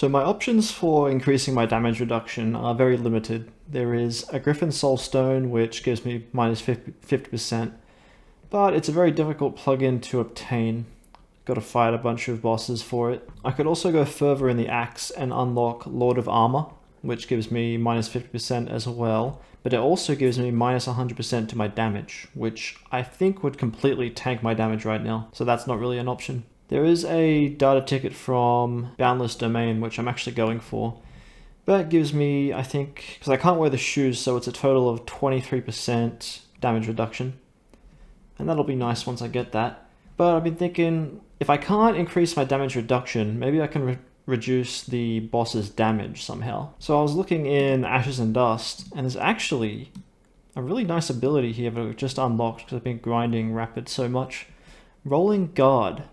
So my options for increasing my damage reduction are very limited. There is a Griffin Soul Stone, which gives me minus 50%, but it's a very difficult plugin to obtain. Got to fight a bunch of bosses for it. I could also go further in the axe and unlock Lord of Armor, which gives me minus 50% as well, but it also gives me minus 100% to my damage, which I think would completely tank my damage right now, so that's not really an option. There is a data ticket from Boundless Domain, which I'm actually going for. But it gives me, I think, because I can't wear the shoes, so it's a total of 23% damage reduction. And that'll be nice once I get that. But I've been thinking, if I can't increase my damage reduction, maybe I can reduce the boss's damage somehow. So I was looking in Ashes and Dust, and there's actually a really nice ability here that I've just unlocked because I've been grinding Rapid so much. Rolling Guard.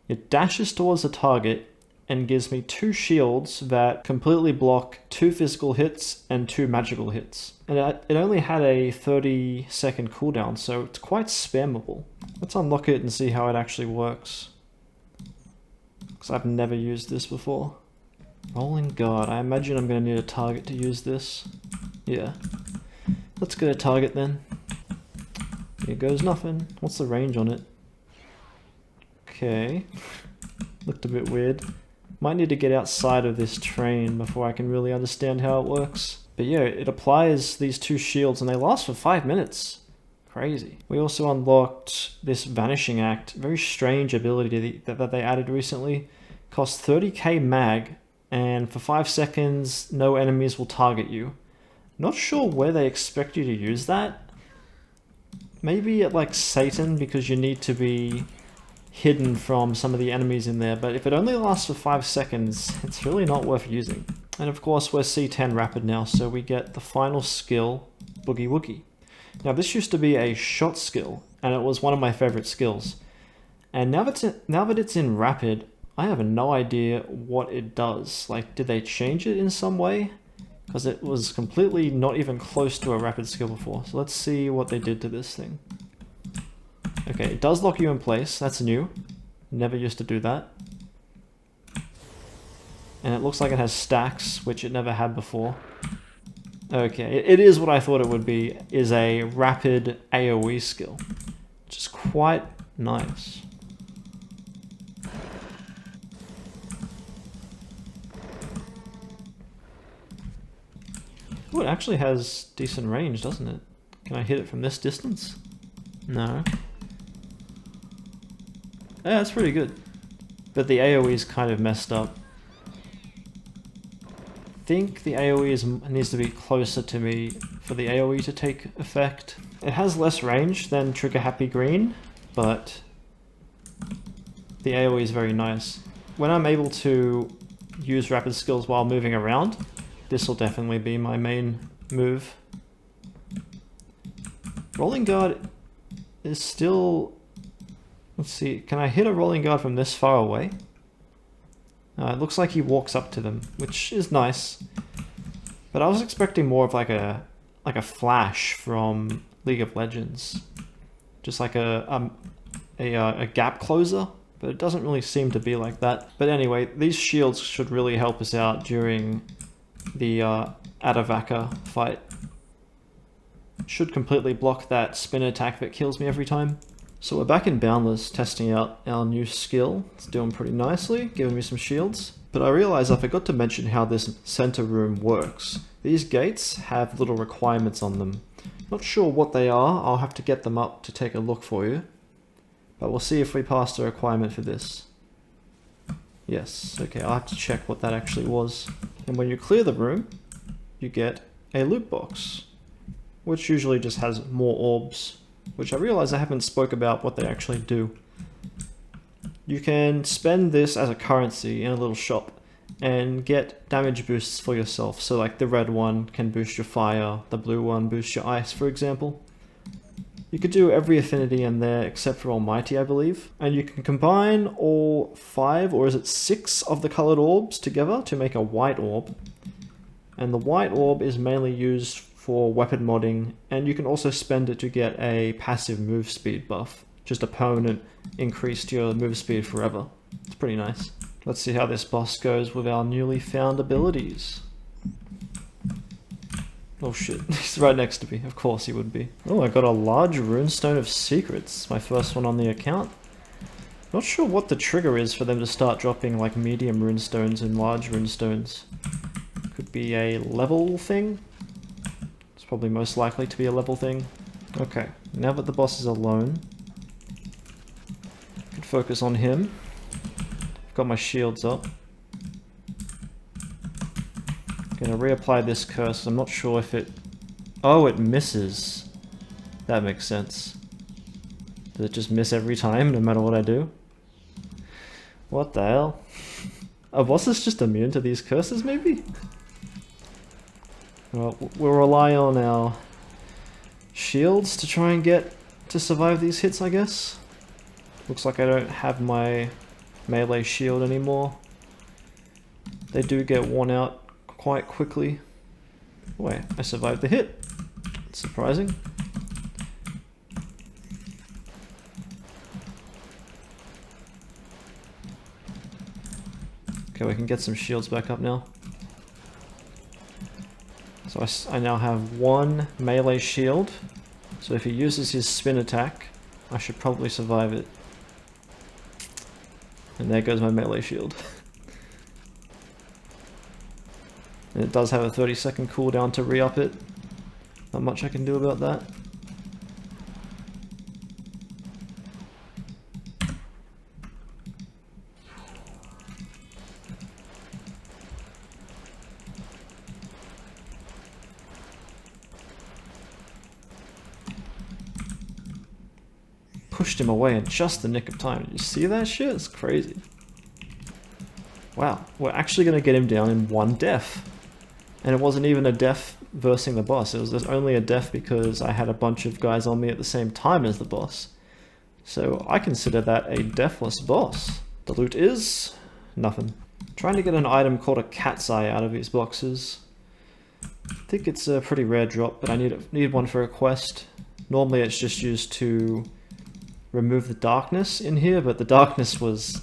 It dashes towards the target and gives me 2 shields that completely block 2 physical hits and 2 magical hits. And it only had a 30-second cooldown, so it's quite spammable. Let's unlock it and see how it actually works, because I've never used this before. Rolling Guard. I imagine I'm going to need a target to use this. Yeah. Let's get a target then. Here goes nothing. What's the range on it? Okay. Looked a bit weird. Might need to get outside of this train before I can really understand how it works. But yeah, it applies these 2 shields and they last for 5 minutes. Crazy. We also unlocked this Vanishing Act, very strange ability that they added recently. Costs 30k mag, and for 5 seconds, no enemies will target you. Not sure where they expect you to use that. Maybe at like Satan, because you need to be hidden from some of the enemies in there, but if it only lasts for 5 seconds, it's really not worth using. And of course we're C10 Rapid now, so we get the final skill, Boogie Woogie. Now this used to be a shot skill, and it was one of my favorite skills. And now that it's in Rapid, I have no idea what it does. Like, did they change it in some way? Because it was completely not even close to a Rapid skill before. So let's see what they did to this thing. Okay, it does lock you in place, that's new. Never used to do that. And it looks like it has stacks, which it never had before. Okay, it is what I thought it would be, is a rapid AoE skill, which is quite nice. Oh, it actually has decent range, doesn't it? Can I hit it from this distance? No. Yeah, that's pretty good. But the AoE is kind of messed up. I think the AoE needs to be closer to me for the AoE to take effect. It has less range than Trigger Happy Green, but the AoE is very nice. When I'm able to use rapid skills while moving around, this will definitely be my main move. Rolling Guard is still... Let's see, can I hit a Rolling Guard from this far away? It looks like he walks up to them, which is nice. But I was expecting more of like a flash from League of Legends. Just like a gap closer, but it doesn't really seem to be like that. But anyway, these shields should really help us out during the Adavaka fight. Should completely block that spin attack that kills me every time. So we're back in Boundless, testing out our new skill. It's doing pretty nicely, giving me some shields. But I realized I forgot to mention how this center room works. These gates have little requirements on them. Not sure what they are, I'll have to get them up to take a look for you. But we'll see if we passed the requirement for this. Yes, okay, I'll have to check what that actually was. And when you clear the room, you get a loot box, which usually just has more orbs, which I realize I haven't spoke about what they actually do. You can spend this as a currency in a little shop and get damage boosts for yourself. So like the red one can boost your fire, the blue one boosts your ice, for example. You could do every affinity in there except for Almighty, I believe. And you can combine all 5, or is it 6 of the colored orbs together to make a white orb. And the white orb is mainly used for weapon modding, and you can also spend it to get a passive move speed buff. Just a permanent increase to your move speed forever. It's pretty nice. Let's see how this boss goes with our newly found abilities. Oh shit, he's right next to me. Of course he would be. Oh, I got a large runestone of secrets. My first one on the account. Not sure what the trigger is for them to start dropping like medium runestones and large runestones. Could be a level thing? It's probably most likely to be a level thing. Okay, now that the boss is alone, I can focus on him. I've got my shields up. Gonna reapply this curse. I'm not sure if it... Oh, it misses. That makes sense. Does it just miss every time, no matter what I do? What the hell? Are bosses just immune to these curses, maybe? Well, we'll rely on our shields to try and get to survive these hits, I guess. Looks like I don't have my melee shield anymore. They do get worn out quite quickly. Wait, I survived the hit. It's surprising. Okay, we can get some shields back up now. So I now have one melee shield. So if he uses his spin attack, I should probably survive it. And there goes my melee shield. And it does have a 30-second cooldown to re-up it. Not much I can do about that. Pushed him away in just the nick of time. Did you see that shit? It's crazy. Wow, we're actually going to get him down in one death. And it wasn't even a death versing the boss. It was just only a death because I had a bunch of guys on me at the same time as the boss. So I consider that a deathless boss. The loot is nothing. Trying to get an item called a cat's eye out of these boxes. I think it's a pretty rare drop, but I need one for a quest. Normally it's just used to remove the darkness in here, but the darkness was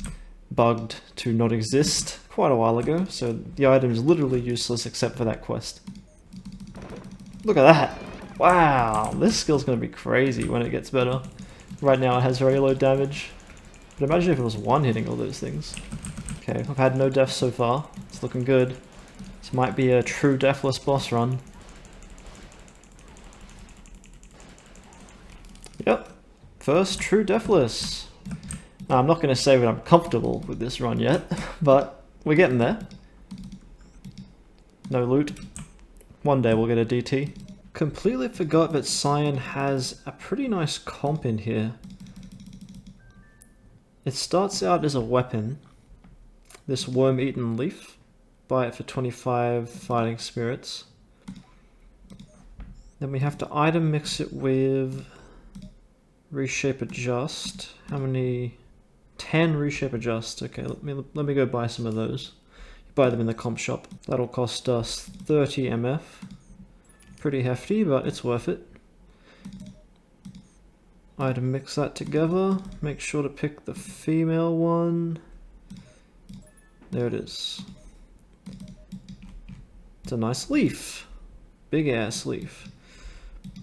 bugged to not exist quite a while ago, so the item is literally useless except for that quest. Look at that! Wow, this skill's gonna be crazy when it gets better. Right now it has very low damage, but imagine if it was one-hitting all those things. Okay, I've had no deaths so far. It's looking good. This might be a true deathless boss run. Yep. First true deathless. Now, I'm not going to say that I'm comfortable with this run yet, but we're getting there. No loot. One day we'll get a DT. Completely forgot that Cyan has a pretty nice comp in here. It starts out as a weapon. This worm-eaten leaf. Buy it for 25 fighting spirits. Then we have to item mix it with... Reshape adjust. How many? 10 reshape adjust. Okay, let me go buy some of those. You buy them in the comp shop. That'll cost us 30 MF. Pretty hefty, but it's worth it. Item mix that together. Make sure to pick the female one. There it is. It's a nice leaf. Big ass leaf.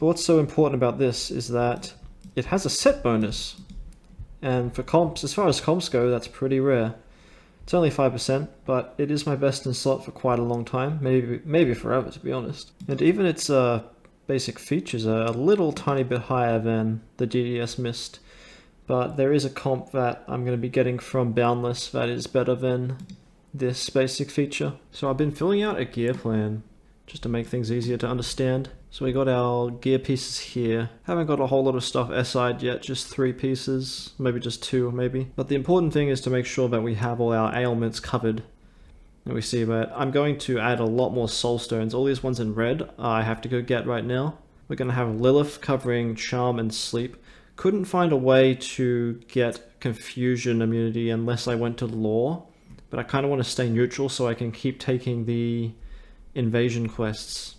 But what's so important about this is that it has a set bonus, and for comps, as far as comps go, that's pretty rare. It's only 5%, but it is my best in slot for quite a long time, maybe forever to be honest. And even its basic features are a little tiny bit higher than the DDS Mist, but there is a comp that I'm going to be getting from Boundless that is better than this basic feature. So I've been filling out a gear plan just to make things easier to understand. So we got our gear pieces here. Haven't got a whole lot of stuff SI'd yet, just 3 pieces, maybe just 2 maybe. But the important thing is to make sure that we have all our ailments covered. And we see that I'm going to add a lot more soul stones. All these ones in red I have to go get right now. We're going to have Lilith covering charm and sleep. Couldn't find a way to get confusion immunity unless I went to lore. But I kind of want to stay neutral so I can keep taking the invasion quests.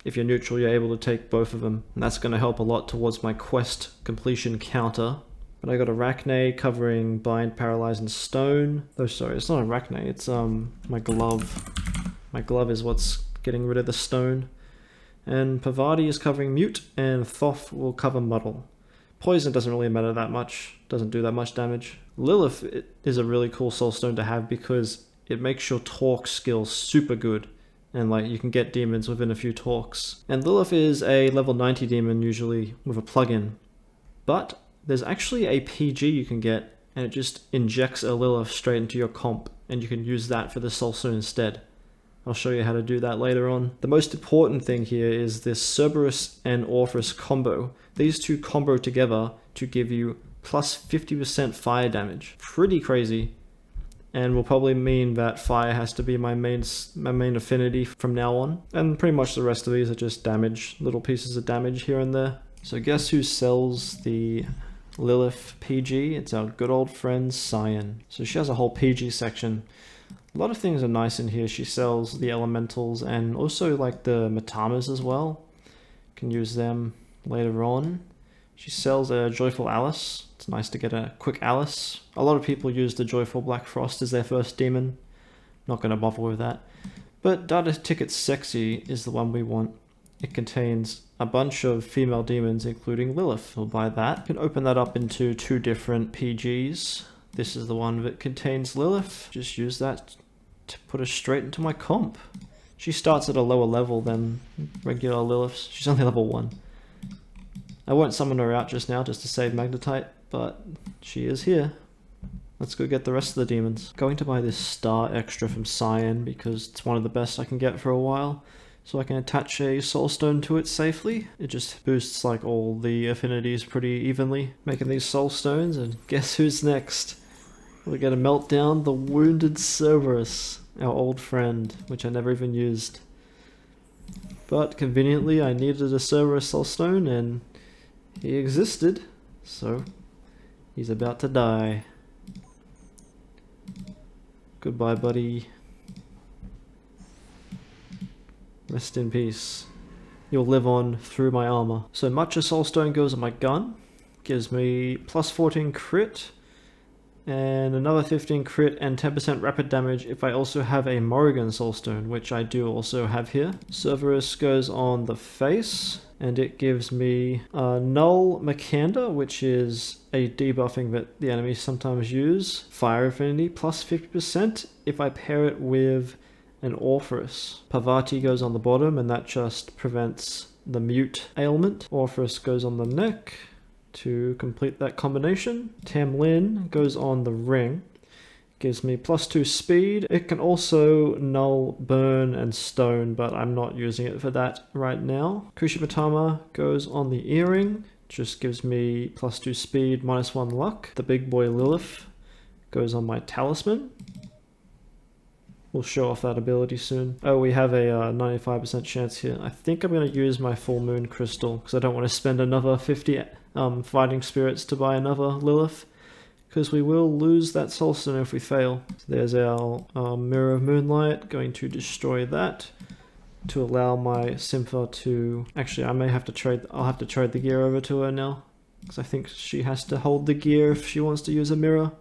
If you're neutral, you're able to take both of them, and that's going to help a lot towards my quest completion counter. But I got Arachne covering Bind, Paralyze, and Stone. Oh, sorry, it's not Arachne, it's my glove. My glove is what's getting rid of the stone. And Pavati is covering Mute, and Thoth will cover Muddle. Poison doesn't really matter that much, doesn't do that much damage. Lilith is a really cool soulstone to have because it makes your talk skill super good. And like you can get demons within a few talks. And Lilith is a level 90 demon usually with a plugin. But there's actually a PG you can get, and it just injects a Lilith straight into your comp, and you can use that for the soulstone instead. I'll show you how to do that later on. The most important thing here is this Cerberus and Orpheus combo. These two combo together to give you plus 50% fire damage. Pretty crazy. And will probably mean that fire has to be my main affinity from now on. And pretty much the rest of these are just damage, little pieces of damage here and there. So guess who sells the Lilith PG? It's our good old friend Cyan. So she has a whole PG section. A lot of things are nice in here. She sells the elementals and also like the Matamas as well. Can use them later on. She sells a Joyful Alice. It's nice to get a quick Alice. A lot of people use the Joyful Black Frost as their first demon. Not going to bother with that. But Data Ticket Sexy is the one we want. It contains a bunch of female demons, including Lilith. We'll buy that. You can open that up into two different PGs. This is the one that contains Lilith. Just use that to put her straight into my comp. She starts at a lower level than regular Liliths. She's only level 1. I won't summon her out just now just to save Magnetite, but she is here. Let's go get the rest of the demons. Going to buy this star extra from Cyan because it's one of the best I can get for a while. So I can attach a soulstone to it safely. It just boosts like all the affinities pretty evenly, making these soulstones. And guess who's next? We're gonna melt down the wounded Cerberus, our old friend, which I never even used. But conveniently I needed a Cerberus soulstone and he existed, so he's about to die. Goodbye, buddy. Rest in peace. You'll live on through my armor. So Matcha Soulstone goes on my gun. Gives me plus 14 crit. And another 15 crit and 10% rapid damage if I also have a Morrigan Soulstone, which I do also have here. Cerberus goes on the face. And it gives me Null Makanda, which is a debuffing that the enemies sometimes use. Fire affinity, plus 50% if I pair it with an Orpheus. Pavati goes on the bottom, and that just prevents the mute ailment. Orpheus goes on the neck to complete that combination. Tamlin goes on the ring. Gives me plus 2 speed. It can also null, burn, and stone, but I'm not using it for that right now. Kushimatama goes on the earring. Just gives me plus 2 speed, minus 1 luck. The big boy Lilith goes on my talisman. We'll show off that ability soon. Oh, we have a 95% chance here. I think I'm going to use my full moon crystal because I don't want to spend another 50 fighting spirits to buy another Lilith. Because we will lose that soulstone if we fail. So there's our Mirror of Moonlight, going to destroy that to allow my Sympha to... Actually, I may have to trade... I'll have to trade the gear over to her now. Because I think she has to hold the gear if she wants to use a mirror.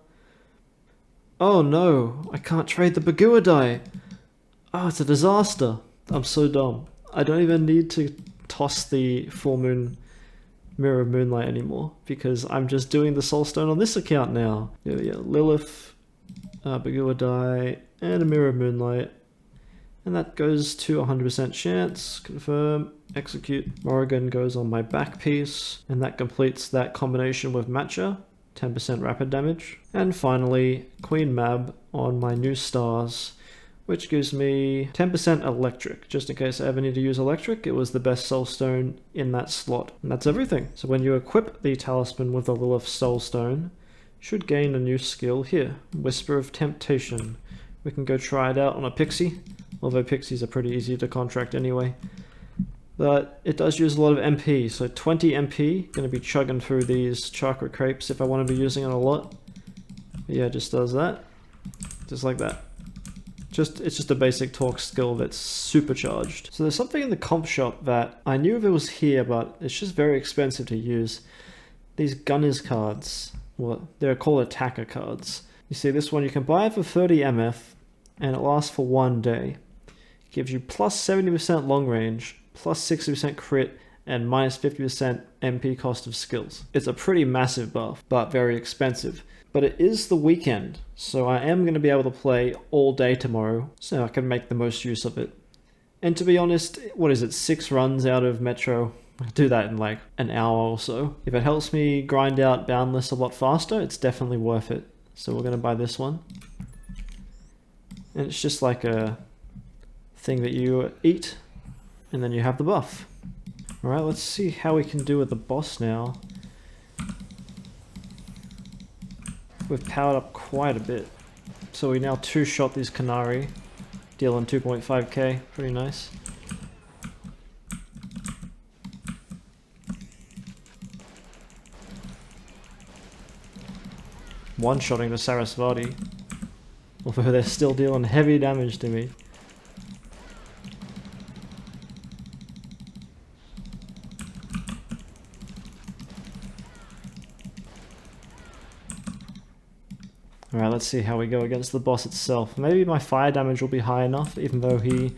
Oh no, I can't trade the Bagua die. Oh, it's a disaster. I'm so dumb. I don't even need to toss the full moon Mirror of Moonlight anymore because I'm just doing the soulstone on this account now. Yeah, Lilith, Bagua die, and a Mirror of Moonlight. And that goes to 100% chance. Confirm, execute. Morrigan goes on my back piece, and that completes that combination with Matcha. 10% rapid damage. And finally, Queen Mab on my new stars, which gives me 10% electric. Just in case I ever need to use electric, it was the best soulstone in that slot. And that's everything. So when you equip the talisman with the Lilith soulstone, you should gain a new skill here, Whisper of Temptation. We can go try it out on a pixie, although pixies are pretty easy to contract anyway. But it does use a lot of MP, so 20 MP, gonna be chugging through these chakra crepes if I want to be using it a lot. But yeah, it just does that, just like that. It's just a basic talk skill that's supercharged. So there's something in the comp shop that I knew if it was here, but it's just very expensive to use. These Gunners cards. they're called attacker cards. You see this one, you can buy it for 30 MF and it lasts for 1 day. It gives you plus 70% long range, plus 60% crit, and minus 50% MP cost of skills. It's a pretty massive buff, but very expensive. But it is the weekend, so I am going to be able to play all day tomorrow, so I can make the most use of it. And to be honest, what is it, 6 runs out of Metro? I'll do that in like an hour or so. If it helps me grind out Boundless a lot faster, it's definitely worth it. So we're going to buy this one. And it's just like a thing that you eat, and then you have the buff. Alright, let's see how we can do with the boss now. We've powered up quite a bit. So we now 2-shot these Canary, dealing 2.5k, pretty nice. One-shotting the Sarasvati, although they're still dealing heavy damage to me. Alright, let's see how we go against the boss itself. Maybe my fire damage will be high enough, even though he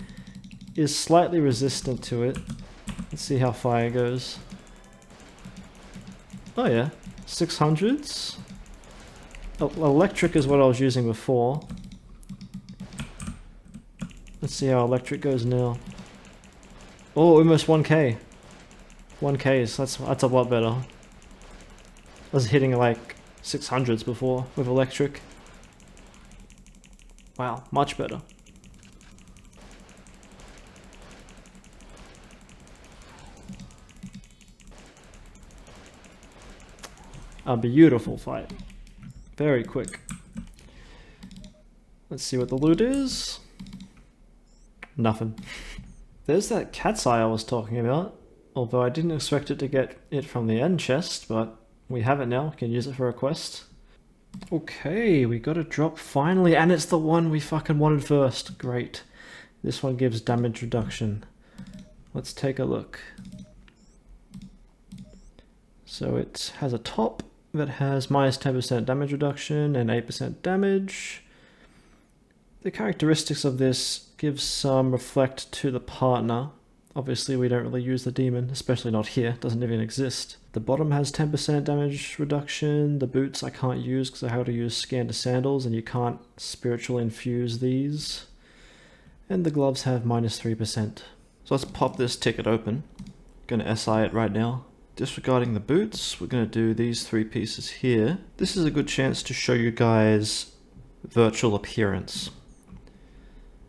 is slightly resistant to it. Let's see how fire goes. Oh yeah, 600s? Electric is what I was using before. Let's see how electric goes now. Oh, almost 1k. 1k, so that's a lot better. I was hitting like 600s before with electric. Wow, much better. A beautiful fight. Very quick. Let's see what the loot is. Nothing. There's that cat's eye I was talking about. Although I didn't expect it to get it from the end chest, but we have it now. We can use it for a quest. Okay, we got a drop finally, and it's the one we fucking wanted first. Great. This one gives damage reduction. Let's take a look. So it has a top that has minus 10% damage reduction and 8% damage. The characteristics of this give some reflect to the partner. Obviously we don't really use the demon, especially not here, it doesn't even exist. The bottom has 10% damage reduction. The boots I can't use because I have to use scan to sandals and you can't spiritual infuse these. And the gloves have minus 3%. So let's pop this ticket open. Gonna SI it right now. Disregarding the boots, we're gonna do these 3 pieces here. This is a good chance to show you guys virtual appearance.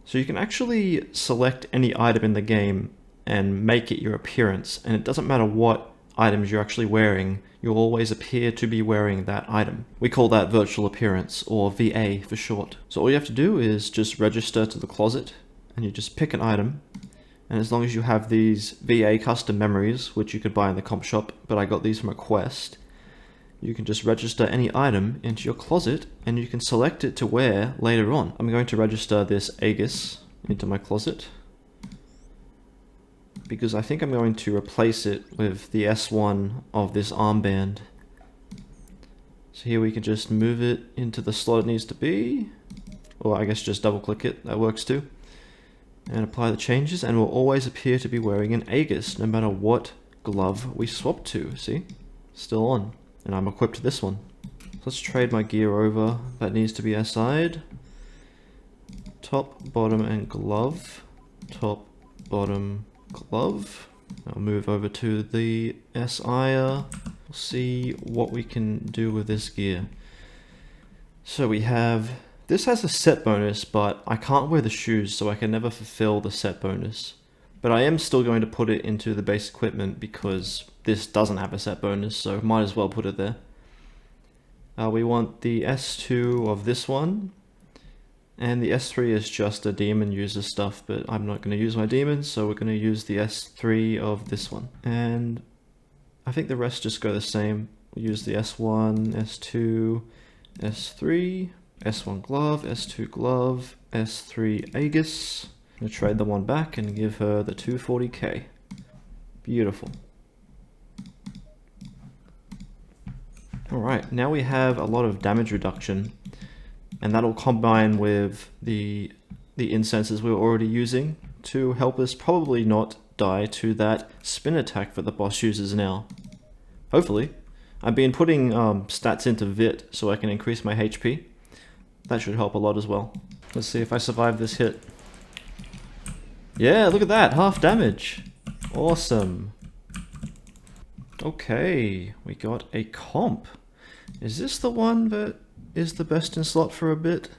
So you can actually select any item in the game and make it your appearance, and it doesn't matter what items you're actually wearing, you'll always appear to be wearing that item. We call that virtual appearance, or VA for short. So all you have to do is just register to the closet, and you just pick an item, and as long as you have these VA custom memories, which you could buy in the comp shop, but I got these from a quest, you can just register any item into your closet, and you can select it to wear later on. I'm going to register this Aegis into my closet, because I think I'm going to replace it with the S1 of this armband. So here we can just move it into the slot it needs to be, or I guess just double click it, that works too. And apply the changes, and we'll always appear to be wearing an Aegis, no matter what glove we swap to, see? Still on. And I'm equipped to this one. So let's trade my gear over, that needs to be SI'd. Top, bottom, and glove. Top, bottom, glove. I'll move over to the SIer. We'll see what we can do with this gear. So we have, this has a set bonus, but I can't wear the shoes, so I can never fulfill the set bonus. But I am still going to put it into the base equipment because this doesn't have a set bonus, so might as well put it there. We want the S2 of this one, and the S3 is just a demon user stuff, but I'm not going to use my demons, so we're going to use the S3 of this one. And I think the rest just go the same. We'll use the S1, S2, S3, S1 glove, S2 glove, S3 Aegis. I'm going to trade the one back and give her the 240k. Beautiful. Alright, now we have a lot of damage reduction, and that'll combine with the incenses we were already using to help us probably not die to that spin attack that the boss uses now. Hopefully. I've been putting stats into Vit so I can increase my HP. That should help a lot as well. Let's see if I survive this hit. Yeah, look at that, half damage. Awesome. Okay, we got a comp. Is this the one that is the best in slot for a bit?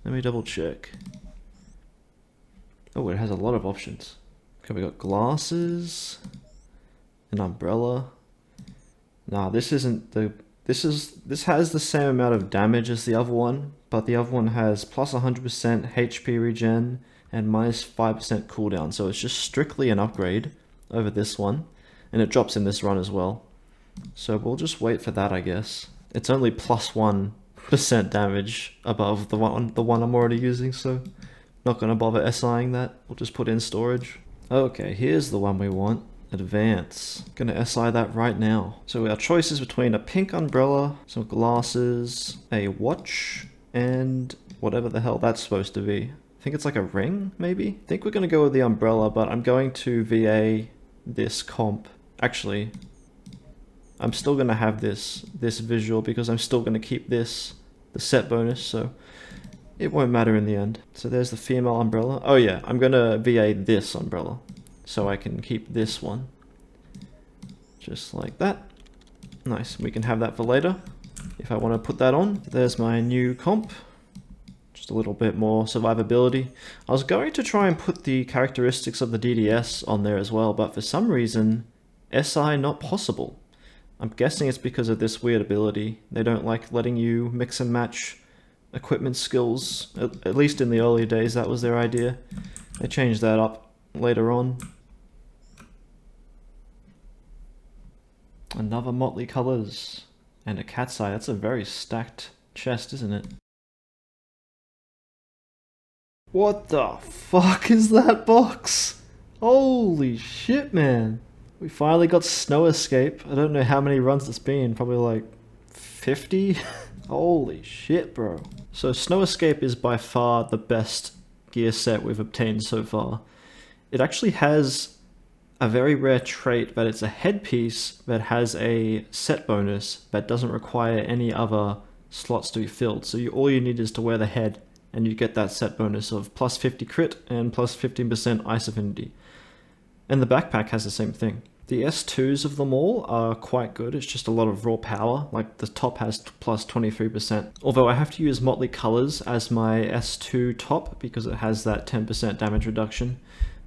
Let me double check. Oh, it has a lot of options. Okay, we got glasses, an umbrella. Nah, this isn't the... This has the same amount of damage as the other one, but the other one has plus 100% HP regen and minus 5% cooldown, so it's just strictly an upgrade over this one, and it drops in this run as well. So we'll just wait for that, I guess. It's only plus 1% damage above the one I'm already using, so not gonna bother SIing that. We'll just put in storage. Okay, here's the one we want. Advance. Gonna SI that right now. So our choice is between a pink umbrella, some glasses, a watch, and whatever the hell that's supposed to be. I think it's like a ring, maybe? I think we're gonna go with the umbrella, but I'm going to VA this comp. Actually, I'm still gonna have this visual because I'm still gonna keep this, the set bonus, so it won't matter in the end. So there's the female umbrella. Oh yeah, I'm gonna VA this umbrella, so I can keep this one. Just like that. Nice, we can have that for later if I want to put that on. There's my new comp. Just a little bit more survivability. I was going to try and put the characteristics of the DDS on there as well, but for some reason, SI not possible. I'm guessing it's because of this weird ability. They don't like letting you mix and match equipment skills. At least in the early days, that was their idea. They changed that up later on. Another motley colors and a cat's eye. That's a very stacked chest, isn't it? What the fuck is that box? Holy shit, man. We finally got Snow Escape. I don't know how many runs it's been, probably like 50? Holy shit, bro. So Snow Escape is by far the best gear set we've obtained so far. It actually has a very rare trait that it's a headpiece that has a set bonus that doesn't require any other slots to be filled. So all you need is to wear the head and you get that set bonus of plus 50 crit and plus 15% ice affinity. And the backpack has the same thing. The S2s of them all are quite good. It's just a lot of raw power. Like the top has plus 23%. Although I have to use Motley Colors as my S2 top because it has that 10% damage reduction.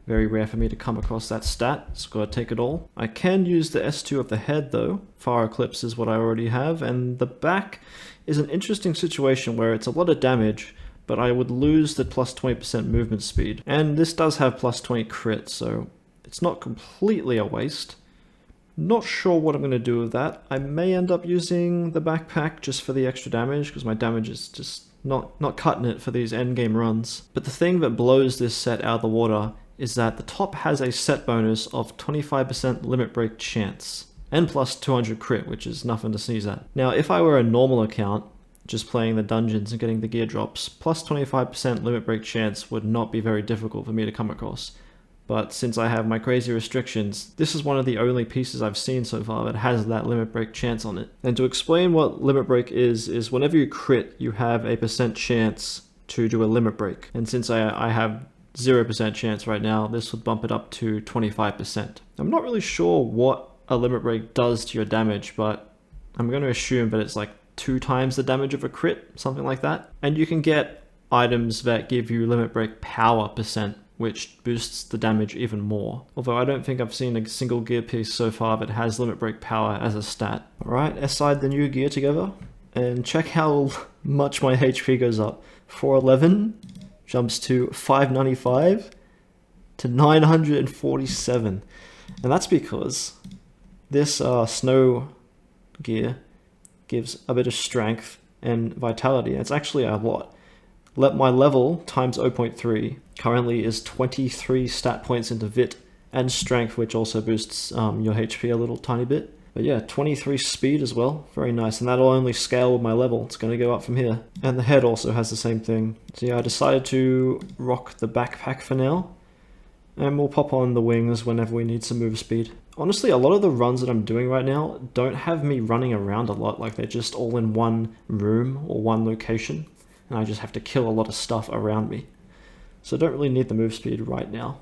Very rare for me to come across that stat, so gotta take it all. I can use the S2 of the head though. Far Eclipse is what I already have, and the back is an interesting situation where it's a lot of damage, but I would lose the plus 20% movement speed. And this does have plus 20 crit, so it's not completely a waste. Not sure what I'm going to do with that. I may end up using the backpack just for the extra damage, because my damage is just not cutting it for these endgame runs. But the thing that blows this set out of the water is that the top has a set bonus of 25% limit break chance, and plus 200 crit, which is nothing to sneeze at. Now, if I were a normal account, just playing the dungeons and getting the gear drops, plus 25% limit break chance would not be very difficult for me to come across. But since I have my crazy restrictions, this is one of the only pieces I've seen so far that has that limit break chance on it. And to explain what limit break is whenever you crit, you have a % chance to do a limit break. And since I have 0% chance right now, this would bump it up to 25%. I'm not really sure what a limit break does to your damage, but I'm going to assume that it's like 2 times the damage of a crit, something like that. And you can get items that give you limit break power %, which boosts the damage even more. Although I don't think I've seen a single gear piece so far that has limit break power as a stat. Alright, SI'd the new gear together, and check how much my HP goes up. 411 jumps to 595 to 947. And that's because this snow gear gives a bit of strength and vitality. It's actually a lot. My level times 0.3 currently is 23 stat points into Vit and strength, which also boosts your HP a little tiny bit. But yeah, 23 speed as well, very nice, and that'll only scale with my level. It's going to go up from here. And the head also has the same thing. So yeah, I decided to rock the backpack for now, and we'll pop on the wings whenever we need some move speed. Honestly, a lot of the runs that I'm doing right now don't have me running around a lot, like they're just all in one room or one location, and I just have to kill a lot of stuff around me. So I don't really need the move speed right now.